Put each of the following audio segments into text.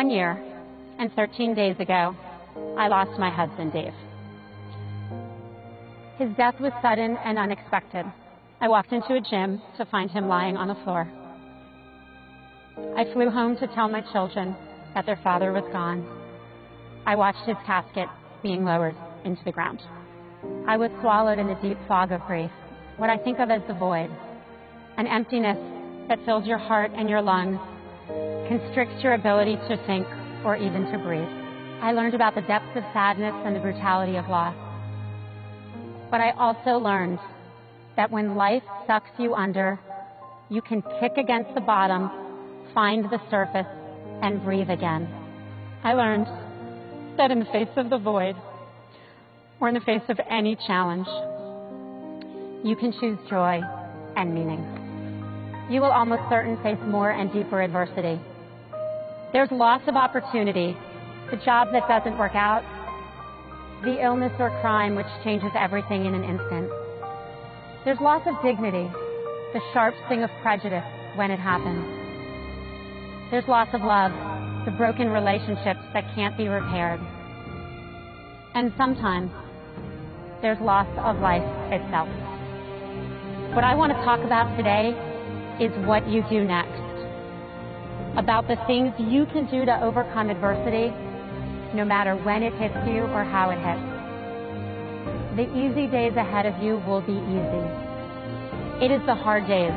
1 year and 13 days ago, I lost my husband, Dave. His death was sudden and unexpected. I walked into a gym to find him lying on the floor. I flew home to tell my children that their father was gone. I watched his casket being lowered into the ground. I was swallowed in the deep fog of grief, what I think of as the void, an emptiness that fills your heart and your lungs, constricts your ability to think or even to breathe. I learned about the depths of sadness and the brutality of loss. But I also learned that when life sucks you under, you can kick against the bottom, find the surface, and breathe again. I learned that in the face of the void, or in the face of any challenge, you can choose joy and meaning. You will almost certainly face more and deeper adversity. There's loss of opportunity, the job that doesn't work out, the illness or crime which changes everything in an instant. There's loss of dignity, the sharp sting of prejudice when it happens. There's loss of love, the broken relationships that can't be repaired. And sometimes there's loss of life itself. What I want to talk about today is what you do next, about the things you can do to overcome adversity, no matter when it hits you or how it hits. The easy days ahead of you will be easy. It is the hard days,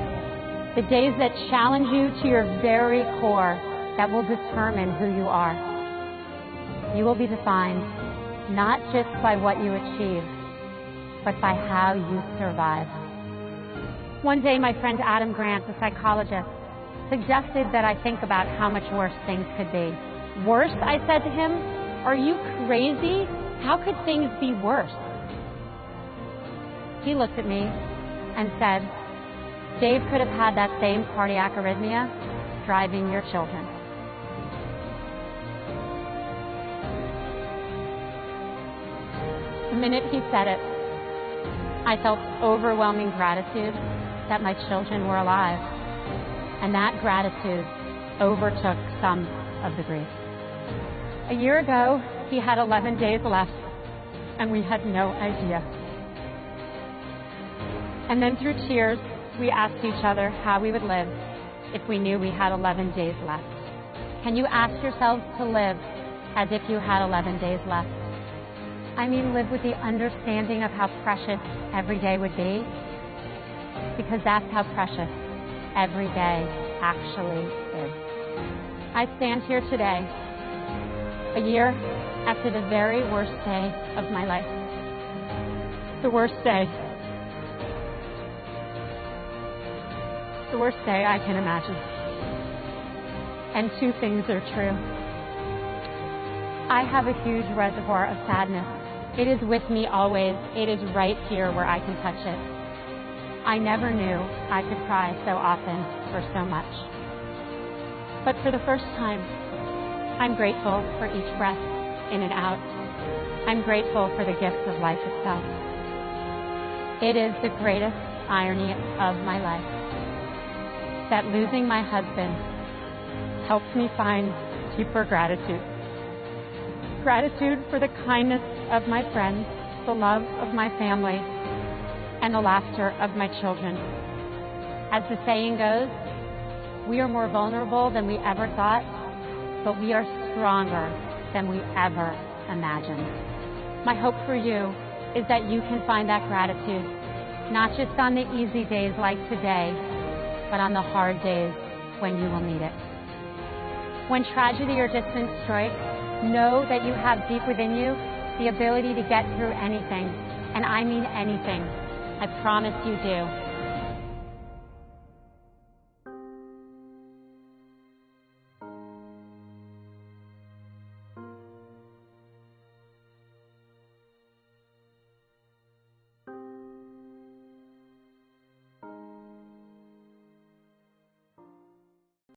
the days that challenge you to your very core, that will determine who you are. You will be defined not just by what you achieve, but by how you survive. One day, my friend Adam Grant, a psychologist, suggested that I think about how much worse things could be. Worse, I said to him, are you crazy? How could things be worse? He looked at me and said, Dave could have had that same cardiac arrhythmia driving your children. The minute he said it, I felt overwhelming gratitude that my children were alive, and that gratitude overtook some of the grief. A year ago, he had 11 days left, and we had no idea. And then through tears, we asked each other how we would live if we knew we had 11 days left. Can you ask yourselves to live as if you had 11 days left? I mean, live with the understanding of how precious every day would be, because that's how precious every day actually is. I stand here today, a year after the very worst day of my life. The worst day. The worst day I can imagine. And two things are true. I have a huge reservoir of sadness. It is with me always. It is right here where I can touch it. I never knew I could cry so often for so much. But for the first time, I'm grateful for each breath in and out. I'm grateful for the gift of life itself. It is the greatest irony of my life that losing my husband helped me find deeper gratitude. Gratitude for the kindness of my friends, the love of my family, and the laughter of my children. As the saying goes, we are more vulnerable than we ever thought, but we are stronger than we ever imagined. My hope for you is that you can find that gratitude, not just on the easy days like today, but on the hard days when you will need it. When tragedy or distance strikes, know that you have deep within you the ability to get through anything, and I mean anything. I promise you do.